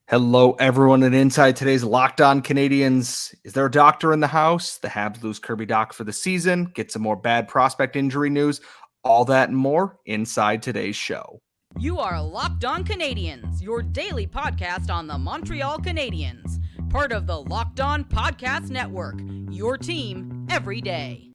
Hello, everyone, and inside today's Locked On Canadiens. Is there a doctor in the house? The Habs lose Kirby Dach for the season. Get some more bad prospect injury news. All that and more inside today's show. You are Locked On Canadiens, your daily podcast on the Montreal Canadiens. Part of the Locked On Podcast Network, your team every day.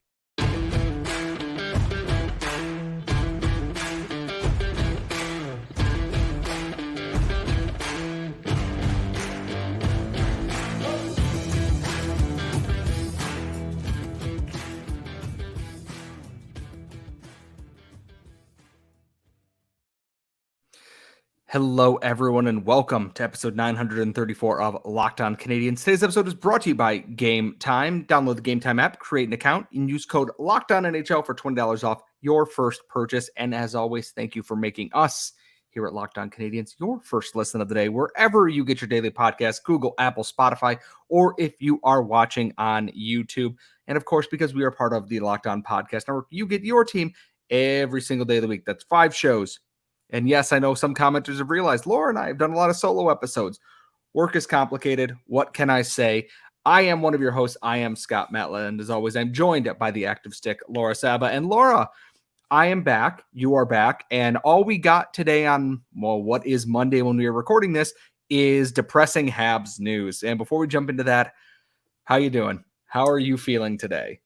Hello, everyone, and welcome to episode 934 of Locked On Canadiens. Today's episode is brought to you by Game Time. Download the Game Time app, create an account, and use code LOCKEDONNHL for $20 off your first purchase. And as always, thank you for making us here at Locked On Canadiens your first listen of the day, wherever you get your daily podcast, Google, Apple, Spotify, or if you are watching on YouTube. And of course, because we are part of the Locked On Podcast Network, you get your team every single day of the week. That's 5 shows. And yes, I know some commenters have realized Laura and I have done a lot of solo episodes. Work is complicated. What can I say? I am one of your hosts. I am Scott Matla. And as always, I'm joined by the active stick, Laura Saba. And Laura, I am back. You are back. And all we got today on, well, what is Monday when we are recording this is depressing Habs news. And before we jump into that, how you doing? How are you feeling today?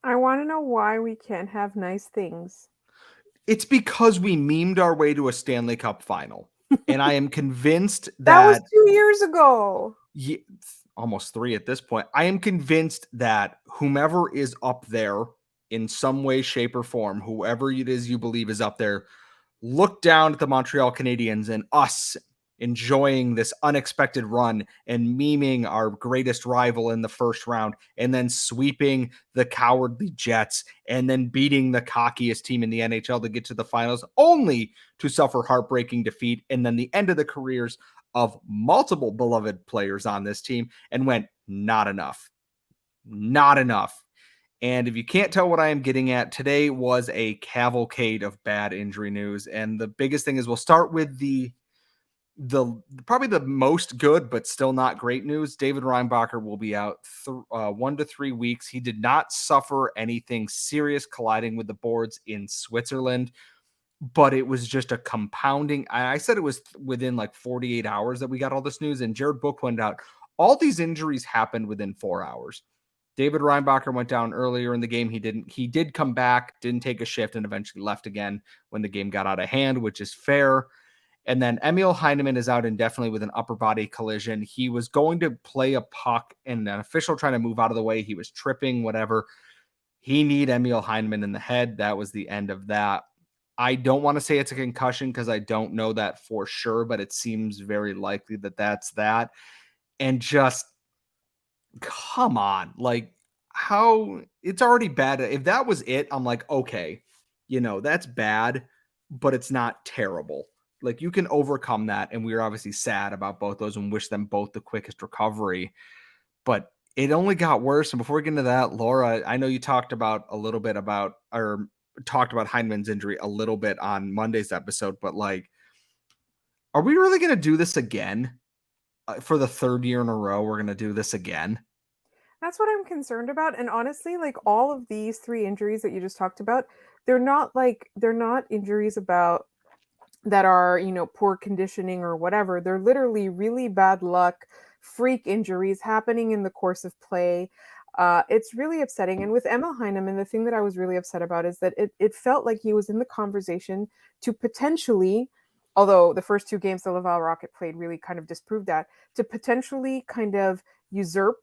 I want to know why we can't have nice things. It's because we memed our way to a Stanley Cup final. And I am convinced that was 2 years ago. Yeah, almost 3 at this point. I am convinced that whomever is up there in some way, shape, or form, whoever it is you believe is up there, look down at the Montreal Canadiens and us enjoying this unexpected run and memeing our greatest rival in the first round and then sweeping the cowardly Jets and then beating the cockiest team in the NHL to get to the finals, only to suffer heartbreaking defeat and then the end of the careers of multiple beloved players on this team, and went, not enough. Not enough. And if you can't tell what I am getting at, today was a cavalcade of bad injury news. And the biggest thing is we'll start with the probably the most good but still not great news. David Reinbacher will be out 1 to 3 weeks. He did not suffer anything serious colliding with the boards in Switzerland, but it was just a compounding. I said it was within like 48 hours that we got all this news, and Jared Book pointed out all these injuries happened within 4 hours. David Reinbacher went down earlier in the game. He did come back, didn't take a shift, and eventually left again when the game got out of hand, which is fair. And then Emil Heineman is out indefinitely with an upper body collision. He was going to play a puck and an official trying to move out of the way. He was tripping, whatever. He need Emil Heineman in the head. That was the end of that. I don't want to say it's a concussion because I don't know that for sure, but it seems very likely that that's that. And just, come on. Like, how it's already bad. If that was it, I'm like, okay, that's bad, but it's not terrible. Like, you can overcome that. And we were obviously sad about both those and wish them both the quickest recovery. But it only got worse. And before we get into that, Laura, I know you talked about Heineman's injury a little bit on Monday's episode, but like, are we really going to do this again? For the 3rd year in a row, we're going to do this again? That's what I'm concerned about. And honestly, like all of these 3 injuries that you just talked about, they're not injuries that are, poor conditioning or whatever. They're literally really bad luck, freak injuries happening in the course of play. It's really upsetting. And with Emil Heineman, the thing that I was really upset about is that it felt like he was in the conversation to potentially, although the first 2 games the Laval Rocket played really kind of disproved that, to potentially kind of usurp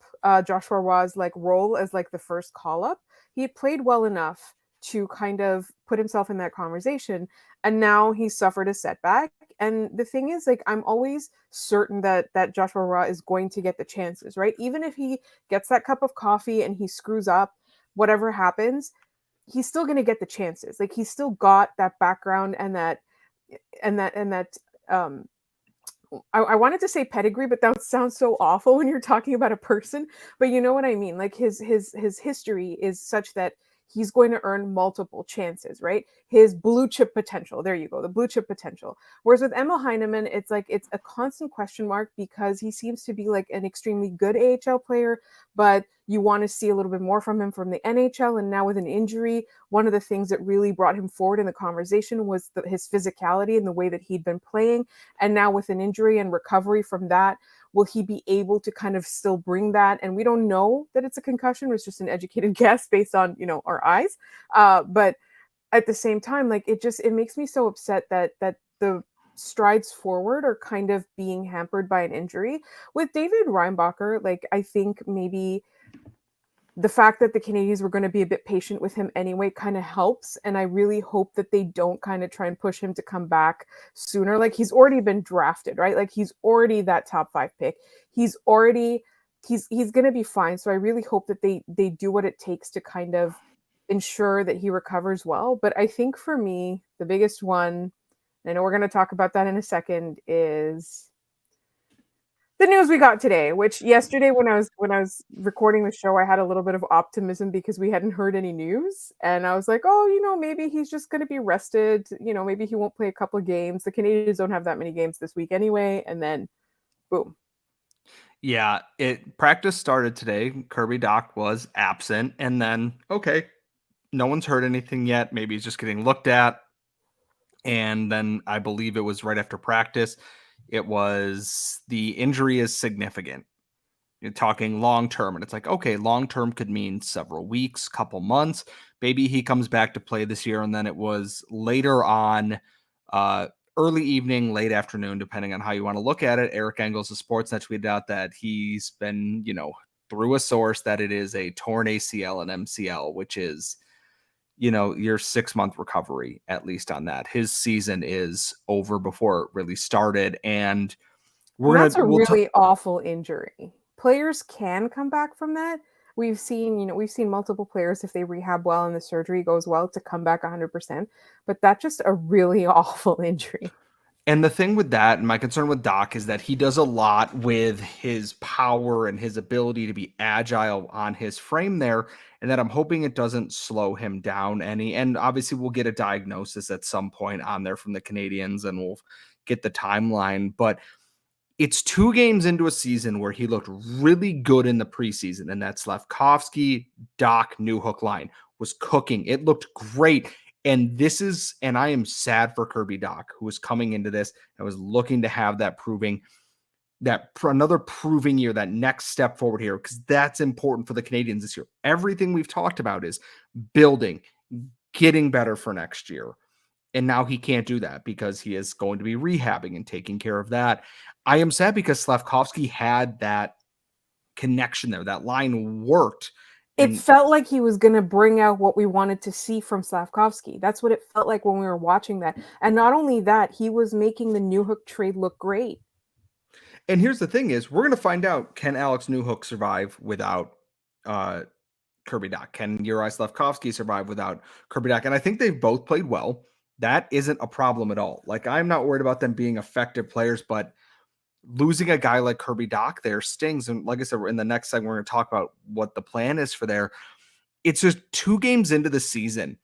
Joshua Roy's like role as like the first call up. He had played well enough to kind of put himself in that conversation, and now he suffered a setback. And the thing is, like, I'm always certain that Joshua Roy is going to get the chances, right? Even if he gets that cup of coffee and he screws up, whatever happens, he's still going to get the chances. Like, he's still got that background and that I wanted to say pedigree, but that sounds so awful when you're talking about a person, but you know what I mean? Like his history is such that he's going to earn multiple chances, right? His blue chip potential. There you go, the blue chip potential. Whereas with Emil Heineman, it's like it's a constant question mark because he seems to be like an extremely good AHL player, but you want to see a little bit more from him from the NHL. And now with an injury, one of the things that really brought him forward in the conversation was his physicality and the way that he'd been playing. And now with an injury and recovery from that, will he be able to kind of still bring that? And we don't know that it's a concussion. It's just an educated guess based on, our eyes. But at the same time, like it makes me so upset that the strides forward are kind of being hampered by an injury. With David Reinbacher, like I think maybe the fact that the Canadiens were going to be a bit patient with him anyway kind of helps. And I really hope that they don't kind of try and push him to come back sooner. Like he's already been drafted, right? Like he's already that top 5 pick. He's going to be fine. So I really hope that they do what it takes to kind of ensure that he recovers well. But I think for me, the biggest one, I know we're going to talk about that in a second, is the news we got today, which yesterday when I was recording the show, I had a little bit of optimism because we hadn't heard any news. And I was like, oh, maybe he's just going to be rested. Maybe he won't play a couple of games. The Canadiens don't have that many games this week anyway. And then boom. Yeah, practice started today. Kirby Dach was absent. And then, okay, no one's heard anything yet. Maybe he's just getting looked at. And then I believe it was right after practice. It was the injury is significant. You're talking long term, and it's like, okay, long term could mean several weeks, couple months. Maybe he comes back to play this year. And then it was later on, early evening, late afternoon, depending on how you want to look at it. Eric Engels of Sportsnet tweeted out that he's been, through a source that it is a torn ACL and MCL, which is, your 6-month recovery, at least on that. His season is over before it really started. And that's a really awful injury. Players can come back from that. We've seen multiple players, if they rehab well and the surgery goes well, to come back 100%. But that's just a really awful injury. And the thing with that, and my concern with Dach, is that he does a lot with his power and his ability to be agile on his frame there, and that I'm hoping it doesn't slow him down any. And obviously we'll get a diagnosis at some point on there from the Canadiens, and we'll get the timeline. But it's 2 games into a season where he looked really good in the preseason, and that Slafkovsky, Dach, Newhook line was cooking. It looked great. And I am sad for Kirby Dach, who was coming into this and was looking to have another proving year, that next step forward here, because that's important for the Canadiens this year. Everything we've talked about is building, getting better for next year. And now he can't do that because he is going to be rehabbing and taking care of that. I am sad because Slafkovsky had that connection there. That line worked. It felt like he was going to bring out what we wanted to see from Slafkovsky. That's what it felt like when we were watching that. And not only that, he was making the Newhook trade look great. And here's the thing is, we're going to find out, can Alex Newhook survive without Kirby Dach? Can Uri Slafkovsky survive without Kirby Dach? And I think they've both played well. That isn't a problem at all. Like, I'm not worried about them being effective players, but losing a guy like Kirby Dach there stings. And like I said, in the next segment, we're going to talk about what the plan is for there. It's just 2 games into the season,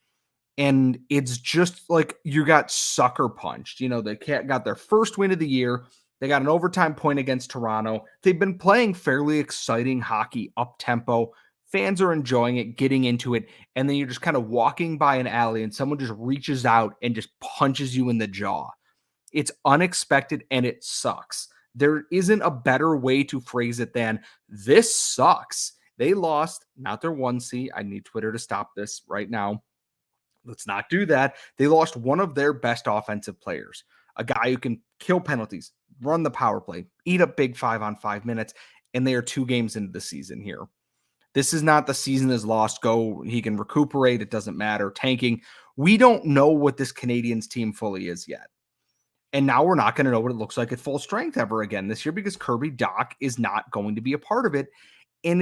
and it's just like you got sucker punched. They got their first win of the year. They got an overtime point against Toronto. They've been playing fairly exciting hockey, up-tempo. Fans are enjoying it, getting into it, and then you're just kind of walking by an alley and someone just reaches out and just punches you in the jaw. It's unexpected and it sucks. There isn't a better way to phrase it than this sucks. They lost, not their 1C. I need Twitter to stop this right now. Let's not do that. They lost one of their best offensive players, a guy who can kill penalties, run the power play, eat up big 5-on-5 minutes, and they are 2 games into the season here. This is not the season is lost. Go, he can recuperate. It doesn't matter. Tanking. We don't know what this Canadiens team fully is yet. And now we're not going to know what it looks like at full strength ever again this year because Kirby Dach is not going to be a part of it. And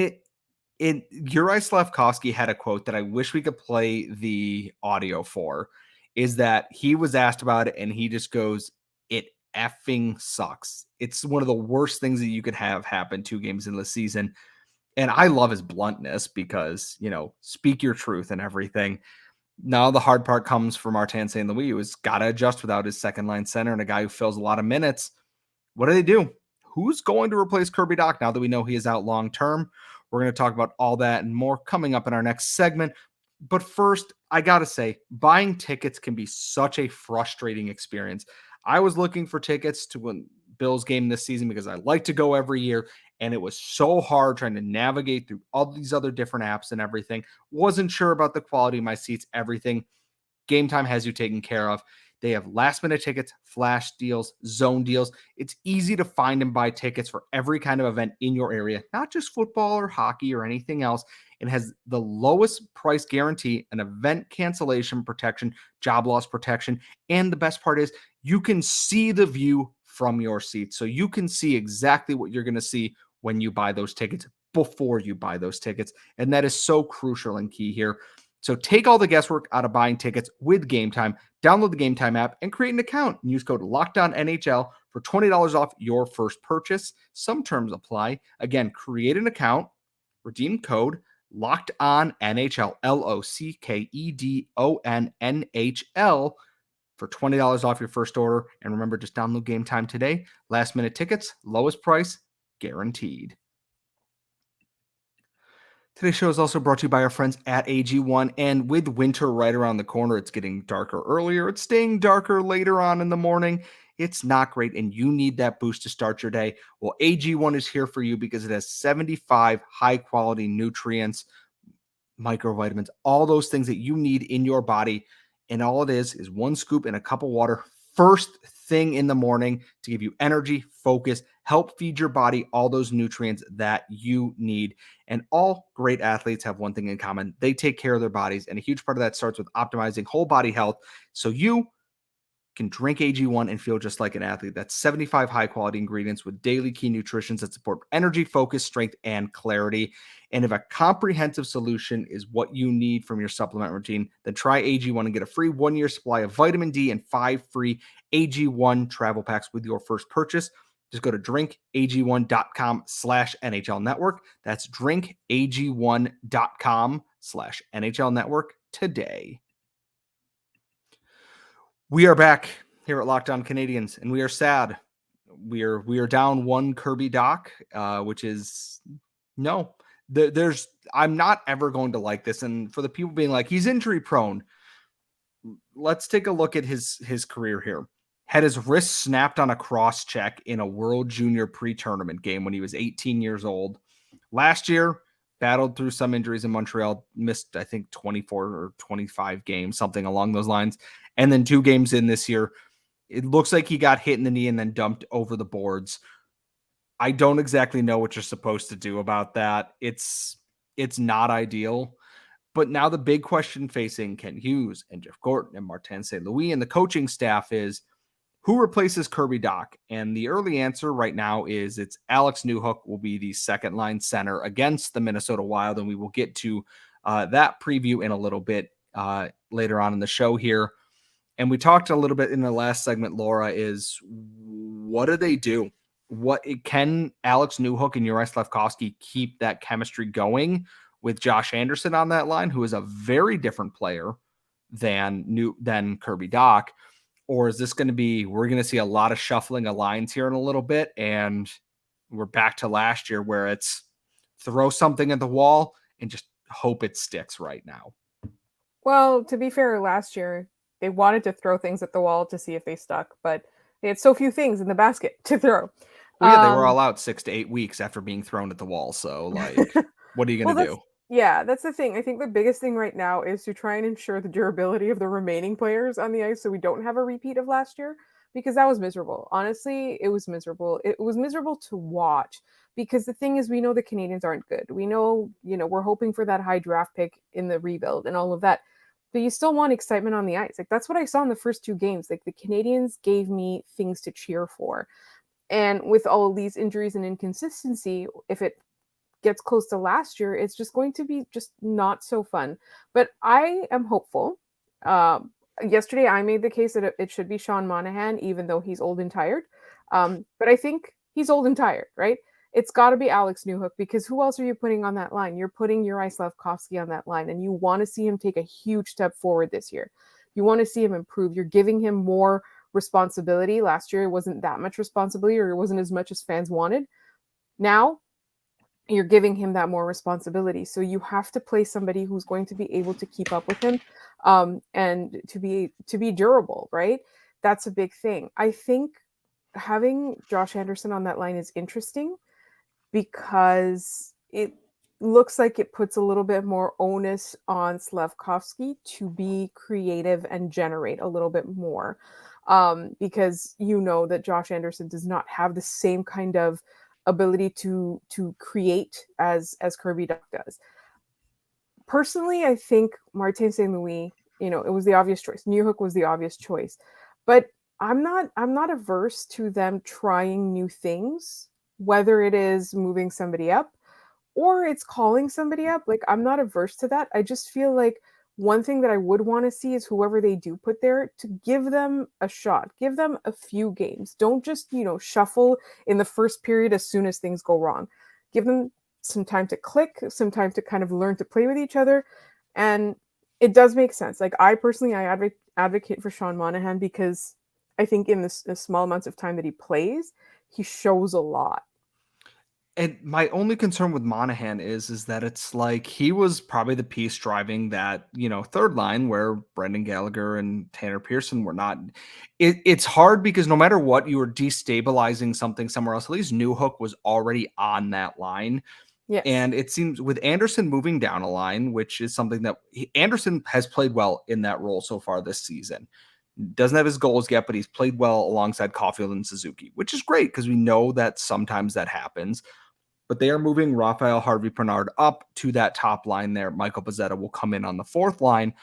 Uri Slafkovsky had a quote that I wish we could play the audio for, is that he was asked about it and he just goes, "It effing sucks. It's one of the worst things that you could have happen 2 games in the season." And I love his bluntness because, speak your truth and everything. Now the hard part comes for Martin St. Louis, who's got to adjust without his second line center and a guy who fills a lot of minutes. What do? Who's going to replace Kirby Dach now that we know he is out long term? We're going to talk about all that and more coming up in our next segment. But first, I got to say, buying tickets can be such a frustrating experience. I was looking for tickets to win Bills game this season because I like to go every year, and it was so hard trying to navigate through all these other different apps and everything. Wasn't sure about the quality of my seats, everything. Game Time has you taken care of. They have last minute tickets, flash deals, zone deals. It's easy to find and buy tickets for every kind of event in your area, not just football or hockey or anything else. It has the lowest price guarantee, an event cancellation protection, job loss protection. And the best part is you can see the view from your seat. So you can see exactly what you're going to see when you buy those tickets before you buy those tickets. And that is so crucial and key here. So take all the guesswork out of buying tickets with Game Time. Download the Game Time app and create an account and use code LOCKEDONNHL for $20 off your first purchase. Some terms apply. Again, create an account, redeem code LOCKEDONNHL, LOCKEDONNHL for $20 off your first order. And remember, just download Game Time today. Last minute tickets, lowest price, guaranteed. Today's show is also brought to you by our friends at AG1, and with winter right around the corner, it's getting darker earlier, it's staying darker later on in the morning. It's not great, and you need that boost to start your day. Well, AG1 is here for you because it has 75 high-quality nutrients, microvitamins, all those things that you need in your body, and all it is one scoop in a cup of water first thing in the morning to give you energy, focus, help feed your body all those nutrients that you need. And all great athletes have one thing in common. They take care of their bodies. And a huge part of that starts with optimizing whole body health. So you can drink AG1 and feel just like an athlete. That's 75 high quality ingredients with daily key nutritions that support energy, focus, strength, and clarity. And if a comprehensive solution is what you need from your supplement routine, then try AG1 and get a free 1-year supply of vitamin D and 5 free AG1 travel packs with your first purchase. Just go to drinkag1.com/NHL network. That's drinkag1.com/NHL network today. We are back here at Locked On Canadiens, and we are sad. We are down one Kirby Dach, which is no. There's I'm not ever going to like this. And for the people being like he's injury prone, let's take a look at his career here. Had his wrist snapped on a cross check in a World Junior pre-tournament game when he was 18 years old. Last year, battled through some injuries in Montreal, missed, I think, 24 or 25 games, something along those lines. And then 2 games in this year, it looks like he got hit in the knee and then dumped over the boards. I don't exactly know what you're supposed to do about that. It's not ideal. But now the big question facing Ken Hughes and Jeff Gorton and Martin St. Louis and the coaching staff is, who replaces Kirby Dach? And the early answer right now is it's Alex Newhook will be the second line center against the Minnesota Wild. And we will get to that preview in a little bit later on in the show here. And we talked a little bit in the last segment, Laura, is what do they do? Can Alex Newhook and Juraj Slafkovsky keep that chemistry going with Josh Anderson on that line, who is a very different player than Kirby Dach? Or is this going to be, we're going to see a lot of shuffling of lines here in a little bit, and we're back to last year where it's throw something at the wall and just hope it sticks right now? Well, to be fair, last year they wanted to throw things at the wall to see if they stuck, but they had so few things in the basket to throw. Well, yeah, they were all out 6 to 8 weeks after being thrown at the wall. So, what are you going to do? Yeah, that's the thing. I think the biggest thing right now is to try and ensure the durability of the remaining players on the ice so we don't have a repeat of last year, because that was miserable. Honestly, it was miserable. It was miserable to watch because the thing is, we know the Canadiens aren't good. We know, we're hoping for that high draft pick in the rebuild and all of that. But you still want excitement on the ice. Like, that's what I saw in the first 2 games. Like, the Canadiens gave me things to cheer for. And with all of these injuries and inconsistency, if it gets close to last year, it's just going to be just not so fun. But I am hopeful. Yesterday, I made the case that it should be Sean Monahan, even though he's old and tired. But I think he's old and tired, right? it's got to be Alex Newhook, because who else are you putting on that line? You're putting Juraj Slafkovsky on that line, and you want to see him take a huge step forward this year. You want to see him improve. You're giving him more responsibility. Last year, it wasn't that much responsibility, or it wasn't as much as fans wanted. Now, you're giving him that more responsibility. So you have to play somebody who's going to be able to keep up with him, and to be durable, right? That's a big thing. I think having Josh Anderson on that line is interesting, because it looks like it puts a little bit more onus on Slafkovsky to be creative and generate a little bit more. Because you know that Josh Anderson does not have the same kind of ability to create as Kirby Dach does. Personally, I think Martin St. Louis, it was the obvious choice. Newhook was the obvious choice. But I'm not averse to them trying new things, whether it is moving somebody up or it's calling somebody up. Like, I'm not averse to that. I just feel like one thing that I would want to see is whoever they do put there, to give them a shot, give them a few games. Don't just, shuffle in the first period as soon as things go wrong. Give them some time to click, some time to kind of learn to play with each other. And it does make sense. Like, I personally, I advocate for Sean Monahan, because I think in the small amounts of time that he plays, he shows a lot. And my only concern with Monahan is that it's like he was probably the piece driving that, third line where Brendan Gallagher and Tanner Pearson were not. It's hard because no matter what, you were destabilizing something somewhere else. At least Newhook was already on that line. Yes. And it seems with Anderson moving down a line, which is something that Anderson has played well in that role so far this season. Doesn't have his goals yet, but he's played well alongside Caulfield and Suzuki, which is great because we know that sometimes that happens. But they are moving Raphael Harvey-Pinard up to that top line there. Michael Pezzetta will come in on the fourth line,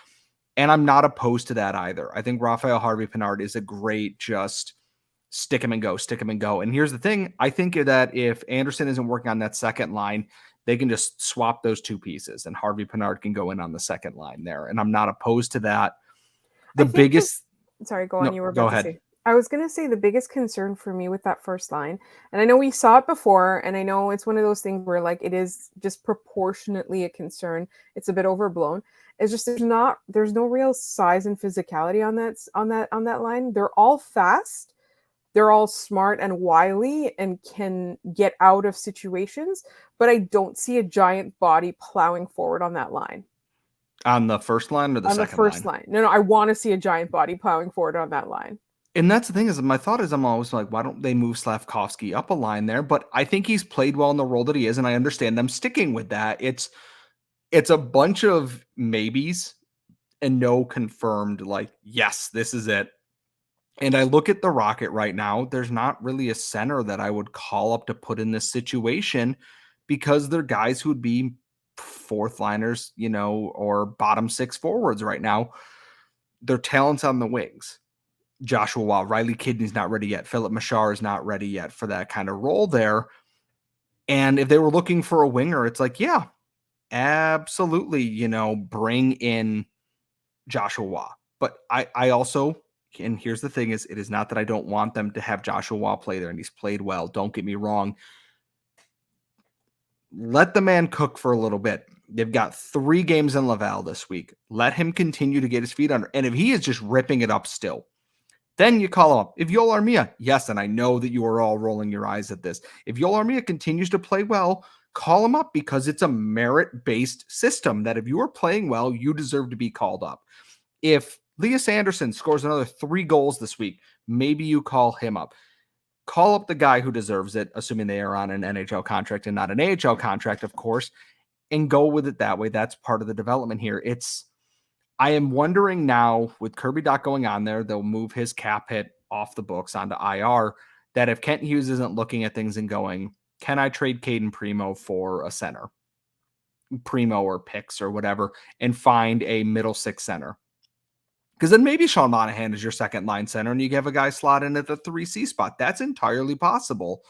and I'm not opposed to that either. I think Raphael Harvey-Pinard is a great just stick him and go. And here's the thing. I think that if Anderson isn't working on that second line, they can just swap those two pieces, and Harvey-Pinard can go in on the second line there. And I'm not opposed to that. Sorry, go on. No, you were go about ahead. to say. I was going to say the biggest concern for me with that first line, and I know we saw it before, and I know it's one of those things where, like, it is just proportionately a concern. It's a bit overblown. It's just there's no real size and physicality on that line. They're all fast. They're all smart and wily and can get out of situations, but I don't see a giant body plowing forward on that line. On the first line or the second line? On the first line. No, I want to see a giant body plowing forward on that line. And that's the thing is, my thought is I'm always like, why don't they move Slafkovsky up a line there? But I think he's played well in the role that he is, and I understand them sticking with that. It's a bunch of maybes and no confirmed, like, yes, this is it. And I look at the Rocket right now, there's not really a center that I would call up to put in this situation because they're guys who would be fourth liners, or bottom six forwards right now. Their talents on the wings. Joshua Waugh, Riley Kidney's not ready yet. Philip Machar is not ready yet for that kind of role there. And if they were looking for a winger, it's like, yeah, absolutely, bring in Joshua Waugh. But I also, and here's the thing is, it is not that I don't want them to have Joshua Waugh play there, and he's played well. Don't get me wrong. Let the man cook for a little bit. They've got 3 games in Laval this week. Let him continue to get his feet under. And if he is just ripping it up still, then you call him up. If Yoel Armia, yes, and I know that you are all rolling your eyes at this. If Yoel Armia continues to play well, call him up because it's a merit-based system that if you are playing well, you deserve to be called up. If Lias Anderson scores another 3 goals this week, maybe you call him up. Call up the guy who deserves it, assuming they are on an NHL contract and not an AHL contract, of course, and go with it that way. That's part of the development here. I am wondering now with Kirby Dach going on there, they'll move his cap hit off the books onto IR, that if Kent Hughes isn't looking at things and going, can I trade Caden Primo for a center? Primo or Picks or whatever, and find a middle six center. Because then maybe Sean Monahan is your second line center and you have a guy slot in at the 3C spot. That's entirely possible.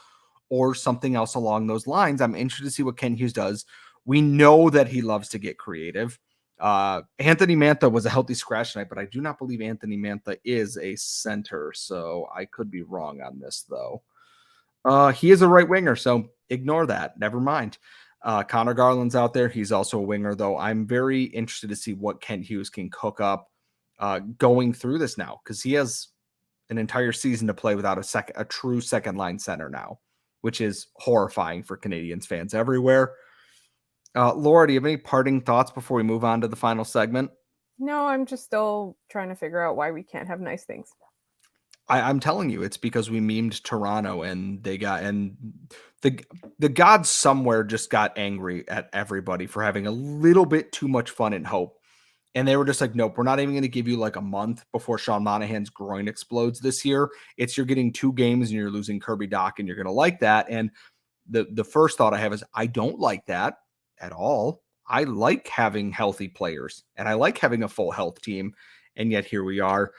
Or something else along those lines. I'm interested to see what Ken Hughes does. We know that he loves to get creative. Anthony Mantha was a healthy scratch tonight, but I do not believe Anthony Mantha is a center. So I could be wrong on this, though. He is a right winger. So ignore that. Never mind. Connor Garland's out there. He's also a winger, though. I'm very interested to see what Kent Hughes can cook up going through this now, because he has an entire season to play without a true second line center now, which is horrifying for Canadiens fans everywhere. Laura, do you have any parting thoughts before we move on to the final segment? No, I'm just still trying to figure out why we can't have nice things. I'm telling you, it's because we memed Toronto and the gods somewhere just got angry at everybody for having a little bit too much fun and hope. And they were just like, nope, we're not even going to give you like a month before Sean Monahan's groin explodes this year. You're getting 2 games and you're losing Kirby Dach and you're going to like that. And the first thought I have is I don't like that at all. I like having healthy players and I like having a full health team. And yet here we are.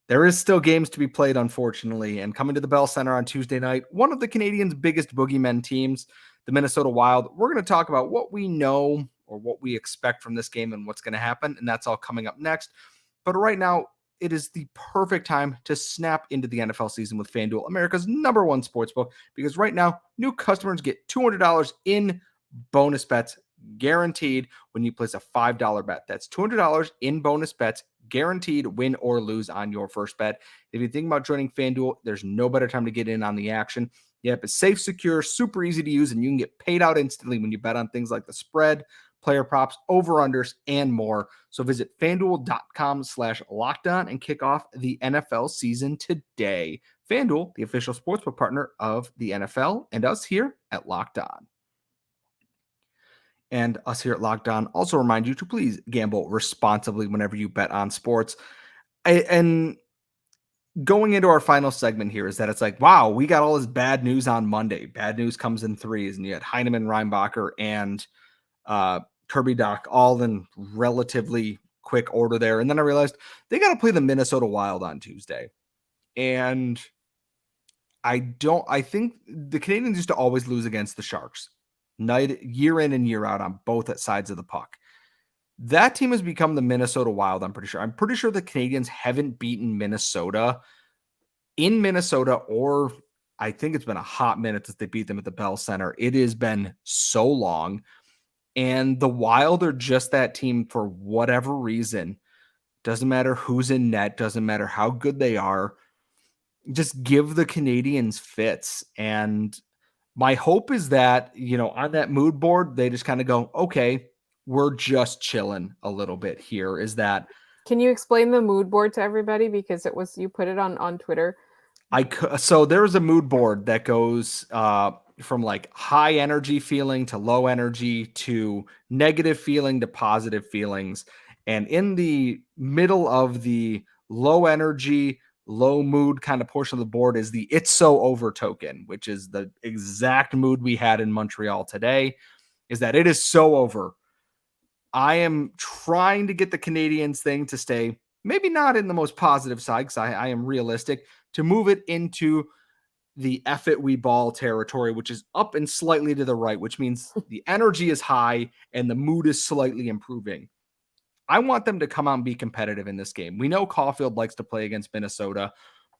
There is still games to be played, unfortunately, and coming to the Bell Center on Tuesday night, one of the Canadiens' biggest boogeymen teams, the Minnesota Wild. We're going to talk about what we know or what we expect from this game and what's going to happen, and that's all coming up next. But right now, it is the perfect time to snap into the NFL season with FanDuel, America's #1 sportsbook, because right now, new customers get $200 in bonus bets guaranteed when you place a $5 bet. That's $200 in bonus bets guaranteed, win or lose on your first bet. If you think about joining FanDuel, there's no better time to get in on the action. Yep, it's safe, secure, super easy to use, and you can get paid out instantly when you bet on things like the spread, player props, over-unders, and more. So visit FanDuel.com/lockedon and kick off the NFL season today. FanDuel, the official sportsbook partner of the NFL, and us here at Locked On. And us here at Locked On also remind you to please gamble responsibly whenever you bet on sports. And going into our final segment here is that it's like, wow, we got all this bad news on Monday. Bad news comes in threes, and you had Heineman, Reinbacher, and Kirby Dach all in relatively quick order there. And then I realized they got to play the Minnesota Wild on Tuesday. And I think the Canadiens used to always lose against the Sharks, year in and year out on both sides of the puck. That team has become the Minnesota Wild, I'm pretty sure. I'm pretty sure the Canadiens haven't beaten Minnesota in Minnesota, or I think it's been a hot minute since they beat them at the Bell Center. It has been so long. And the Wild are just that team for whatever reason. Doesn't matter who's in net, doesn't matter how good they are. Just give the Canadiens fits. And my hope is that, on that mood board, they just kind of go, okay, we're just chilling a little bit here. Is that? Can you explain the mood board to everybody? Because you put it on Twitter. So there's a mood board that goes from like high energy feeling to low energy to negative feeling to positive feelings. And in the middle of the low energy, low mood kind of portion of the board is the "it's so over" token, which is the exact mood we had in Montreal today, is that it is so over. I am trying to get the Canadiens thing to stay maybe not in the most positive side, because I am realistic, to move it into the F it we ball territory, which is up and slightly to the right, which means the energy is high and the mood is slightly improving. I want them to come out and be competitive in this game. We know Caulfield likes to play against Minnesota,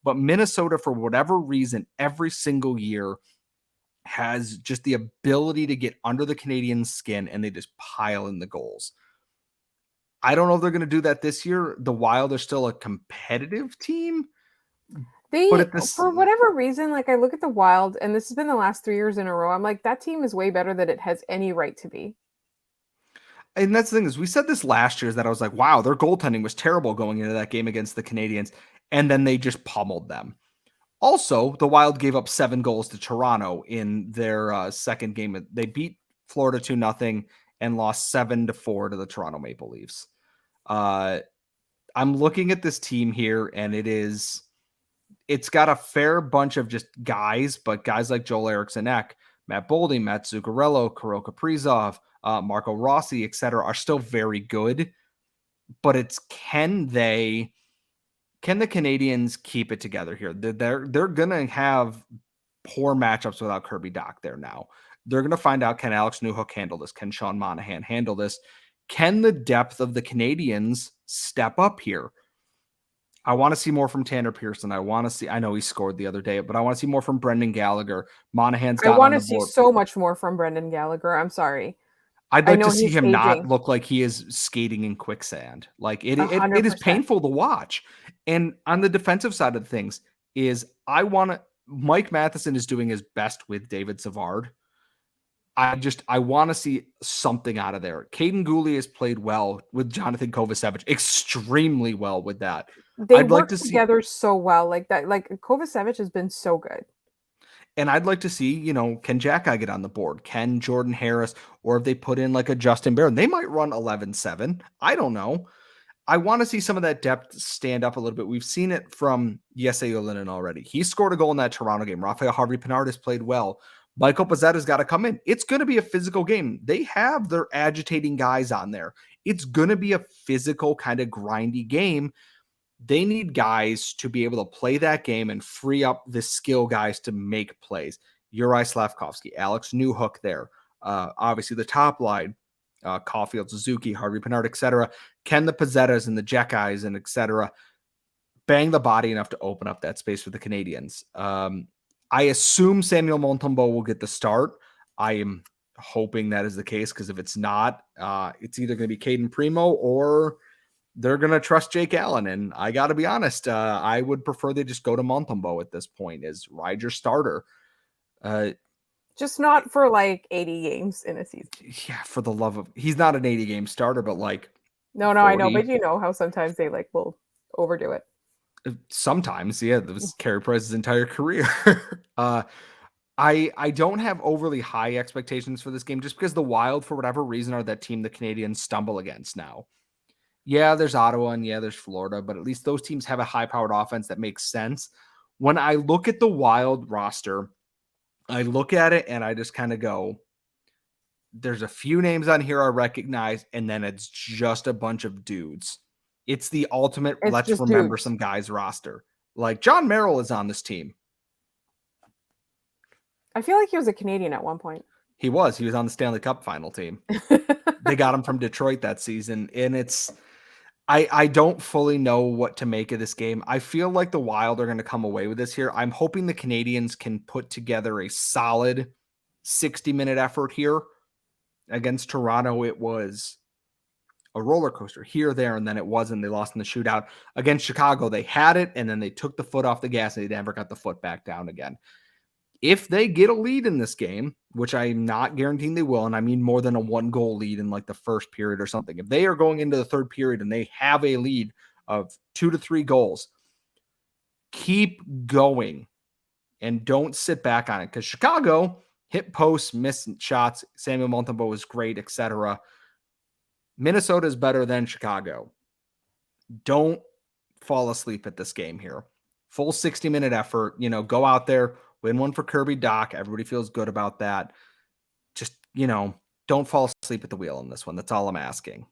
but Minnesota, for whatever reason, every single year has just the ability to get under the Canadiens' skin, and they just pile in the goals. I don't know if they're going to do that this year. The Wild are still a competitive team. For whatever reason, like I look at the Wild, and this has been the last 3 years in a row, I'm like, that team is way better than it has any right to be. And that's the thing, is we said this last year, is that I was like, wow, their goaltending was terrible going into that game against the Canadiens, and then they just pummeled them. Also, the Wild gave up 7 goals to Toronto in their second game. They beat Florida 2-0 and lost 7-4 to the Toronto Maple Leafs. I'm looking at this team here, and it's got a fair bunch of just guys, but guys like Joel Eriksson-Ek, Matt Boldy, Matt Zuccarello, Kirill Kaprizov, Marco Rossi, etc., are still very good. But it's can the Canadiens keep it together here? They're going to have poor matchups without Kirby Dach there now. They're going to find out, can Alex Newhook handle this? Can Sean Monahan handle this? Can the depth of the Canadiens step up here? I want to see more from Tanner Pearson. I know he scored the other day, but I want to see more from Brendan Gallagher. Monahan's I gotten on want the to see board. so much more from Brendan Gallagher. I'm sorry. I'd I like know to see he's him not aging. look like he is skating in quicksand. Like it 100%. is painful to watch. And on the defensive side of things is Mike Matheson is doing his best with David Savard. I want to see something out of there. Caden Gooley has played well with Jonathan Kovacevic, extremely well with that. They I'd like work to see, together so well. Like that, like Kovacevic has been so good. and I'd like to see, can Jack get on the board? Can Jordan Harris, or if they put in like a Justin Barron, they might run 11-7. I don't know. I want to see some of that depth stand up a little bit. We've seen it from Jesse Yolinen already. He scored a goal in that Toronto game. Raphael Harvey-Pinard has played well. Michael Pezzetta's got to come in. It's going to be a physical game. They have their agitating guys on there. It's going to be a physical kind of grindy game. They need guys to be able to play that game and free up the skill guys to make plays. Uri Slavkovsky, Alex Newhook there. Obviously the top line, Caulfield, Suzuki, Harvey-Pinard, etc. Can the Pezzettas and the Jet guys and etc. bang the body enough to open up that space for the Canadiens? I assume Samuel Montembeault will get the start. I am hoping that is the case, because if it's not, it's either going to be Caden Primo or they're going to trust Jake Allen. And I got to be honest, I would prefer they just go to Montembeault at this point as ride your starter. Just not for like 80 games in a season. Yeah, for the love of, he's not an 80 game starter, but like No, 40. I know, but you know how sometimes they like will overdo it. Sometimes, yeah, that was Carey Price's entire career. I don't have overly high expectations for this game, just because the Wild, for whatever reason, are that team the Canadiens stumble against now. Yeah, there's Ottawa and yeah, there's Florida, but at least those teams have a high-powered offense that makes sense. When I look at the Wild roster, I look at it and I just kind of go, there's a few names on here I recognize, and then it's just a bunch of dudes. It's the ultimate let's remember some guys roster. Like John Merrill is on this team. I feel like he was a Canadian at one point. He was on the Stanley Cup final team. They got him from Detroit that season. And I don't fully know what to make of this game. I feel like the Wild are going to come away with this here. I'm hoping the Canadiens can put together a solid 60-minute effort here. Against Toronto, it was a roller coaster here, there, and then it wasn't. They lost in the shootout. Against Chicago, they had it, and then they took the foot off the gas, and they never got the foot back down again. If they get a lead in this game, which I'm not guaranteeing they will, and I mean more than a 1-goal lead in like the first period or something, if they are going into the third period and they have a lead of 2 to 3 goals, keep going and don't sit back on it, because Chicago hit posts, missed shots. Samuel Montembeault was great, etc. Minnesota is better than Chicago. Don't fall asleep at this game here. Full 60-minute effort. Go out there, win one for Kirby Dach. Everybody feels good about that. Just, don't fall asleep at the wheel on this one. That's all I'm asking.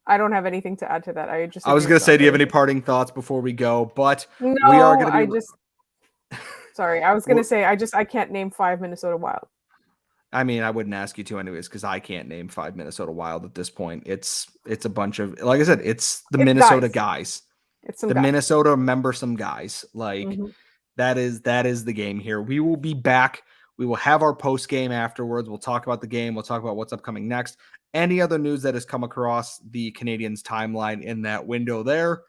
I don't have anything to add to that. I was going to say, do you have any parting thoughts before we go? But no, we are going to be... Sorry, I was going to say, I can't name 5 Minnesota Wild. I mean, I wouldn't ask you to anyways, because I can't name 5 Minnesota Wild at this point. It's a bunch of, like I said, it's Minnesota guys. It's the guys. Minnesota membersome guys. Like that is the game here. We will be back. We will have our post game afterwards. We'll talk about the game. We'll talk about what's upcoming next. Any other news that has come across the Canadiens timeline in that window there.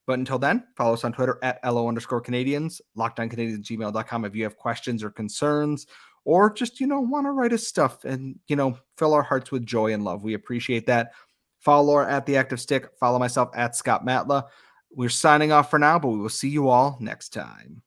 But until then, follow us on Twitter at @LO_Canadiens, LockedOnCanadiens@gmail.com if you have questions or concerns, or just, want to write us stuff and, fill our hearts with joy and love. We appreciate that. Follow Laura at The Active Stick. Follow myself at Scott Matla. We're signing off for now, but we will see you all next time.